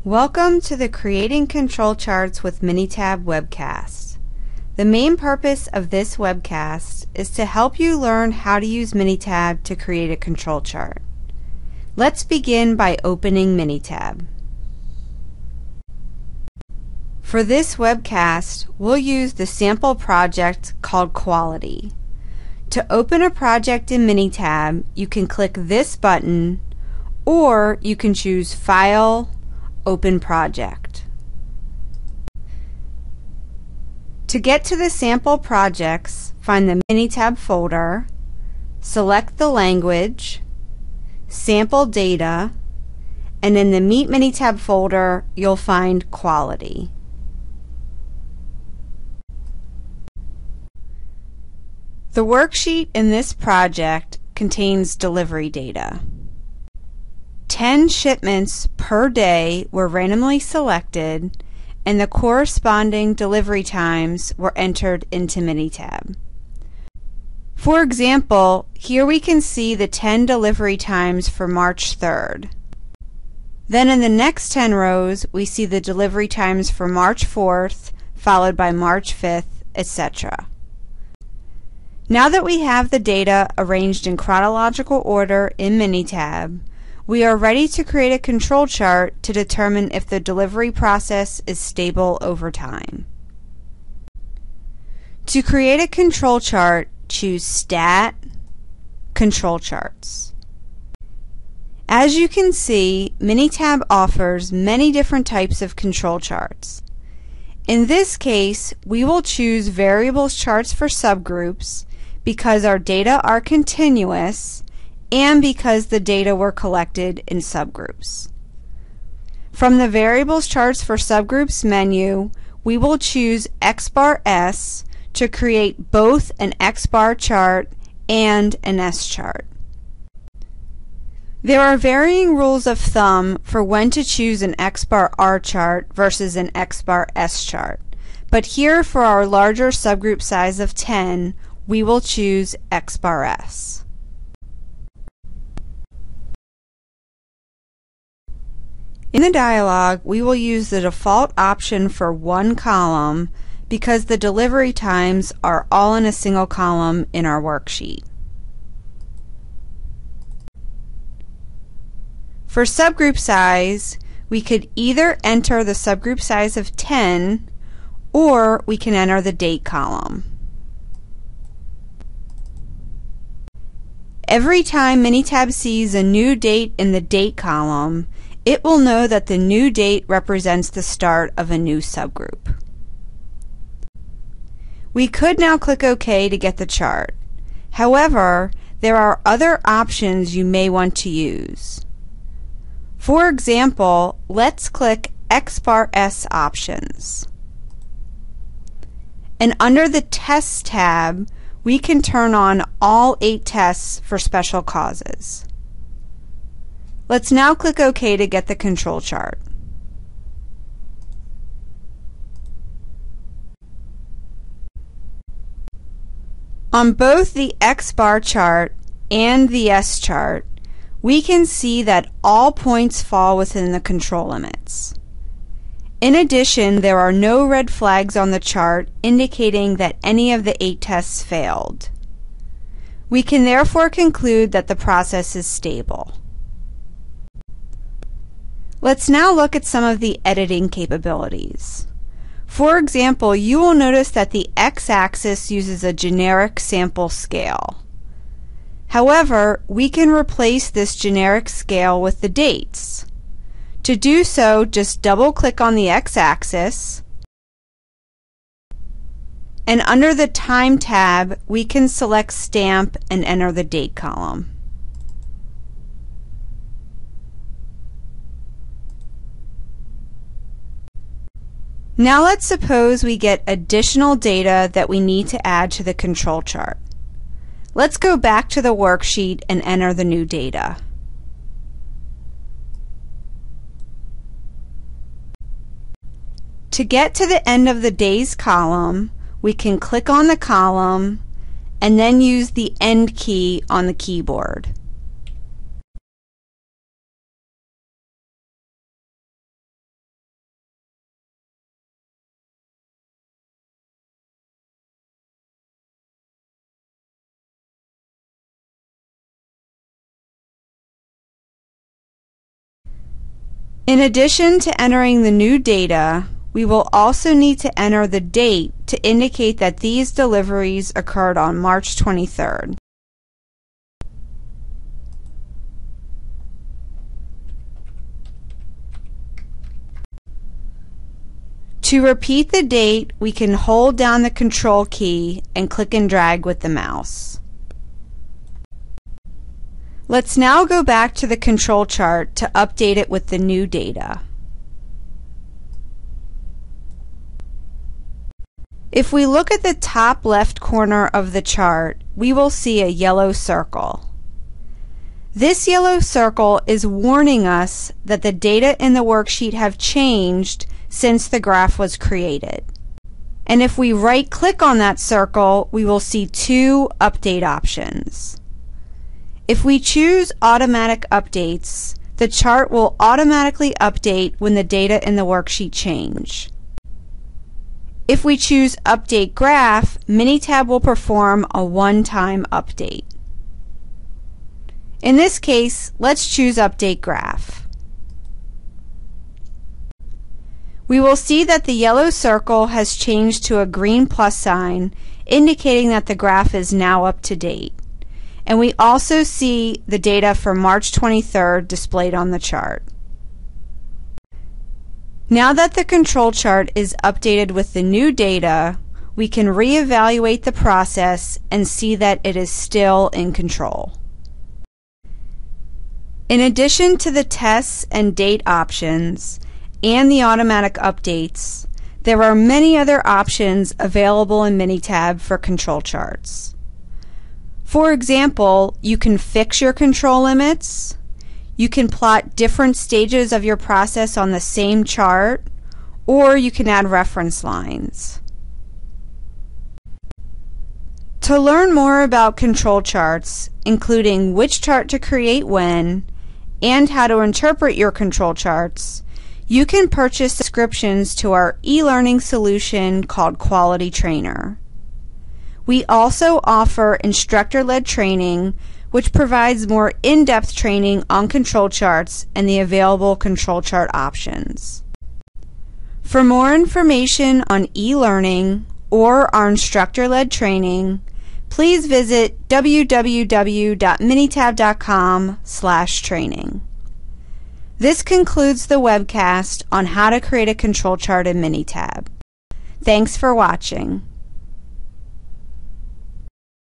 Welcome to the Creating Control Charts with Minitab webcast. The main purpose of this webcast is to help you learn how to use Minitab to create a control chart. Let's begin by opening Minitab. For this webcast, we'll use the sample project called Quality. To open a project in Minitab, you can click this button, or you can choose File, Open Project. To get to the sample projects, find the Minitab folder, select the language, sample data, and in the Meet Minitab folder, you'll find Quality. The worksheet in this project contains delivery data. 10 shipments per day were randomly selected, and the corresponding delivery times were entered into Minitab. For example, here we can see the 10 delivery times for March 3rd. Then in the next 10 rows, we see the delivery times for March 4th, followed by March 5th, etc. Now that we have the data arranged in chronological order in Minitab, we are ready to create a control chart to determine if the delivery process is stable over time. To create a control chart, choose Stat, Control Charts. As you can see, Minitab offers many different types of control charts. In this case, we will choose variables charts for subgroups because our data are continuous and because the data were collected in subgroups. From the Variables Charts for Subgroups menu, we will choose XBAR S to create both an XBAR chart and an S chart. There are varying rules of thumb for when to choose an XBAR R chart versus an XBAR S chart, but here for our larger subgroup size of 10, we will choose XBAR S. In the dialog, we will use the default option for one column because the delivery times are all in a single column in our worksheet. For subgroup size, we could either enter the subgroup size of 10 or we can enter the date column. Every time Minitab sees a new date in the date column, it will know that the new date represents the start of a new subgroup. We could now click OK to get the chart. However, there are other options you may want to use. For example, let's click XBAR S Options. And under the Tests tab, we can turn on all 8 tests for special causes. Let's now click OK to get the control chart. On both the XBAR chart and the S chart, we can see that all points fall within the control limits. In addition, there are no red flags on the chart indicating that any of the 8 tests failed. We can therefore conclude that the process is stable. Let's now look at some of the editing capabilities. For example, you will notice that the x-axis uses a generic sample scale. However, we can replace this generic scale with the dates. To do so, just double-click on the x-axis, and under the Time tab, we can select Stamp and enter the date column. Now let's suppose we get additional data that we need to add to the control chart. Let's go back to the worksheet and enter the new data. To get to the end of the days column, we can click on the column and then use the End key on the keyboard. In addition to entering the new data, we will also need to enter the date to indicate that these deliveries occurred on March 23rd. To repeat the date, we can hold down the Control key and click and drag with the mouse. Let's now go back to the control chart to update it with the new data. If we look at the top left corner of the chart, we will see a yellow circle. This yellow circle is warning us that the data in the worksheet have changed since the graph was created. And if we right-click on that circle, we will see two update options. If we choose Automatic Updates, the chart will automatically update when the data in the worksheet change. If we choose Update Graph, Minitab will perform a one-time update. In this case, let's choose Update Graph. We will see that the yellow circle has changed to a green plus sign, indicating that the graph is now up to date. And we also see the data for March 23rd displayed on the chart. Now that the control chart is updated with the new data, we can reevaluate the process and see that it is still in control. In addition to the tests and date options and the automatic updates, there are many other options available in Minitab for control charts. For example, you can fix your control limits, you can plot different stages of your process on the same chart, or you can add reference lines. To learn more about control charts, including which chart to create when, and how to interpret your control charts, you can purchase subscriptions to our e-learning solution called Quality Trainer. We also offer instructor-led training, which provides more in-depth training on control charts and the available control chart options. For more information on e-learning or our instructor-led training, please visit www.minitab.com/training. This concludes the webcast on how to create a control chart in Minitab. Thanks for watching.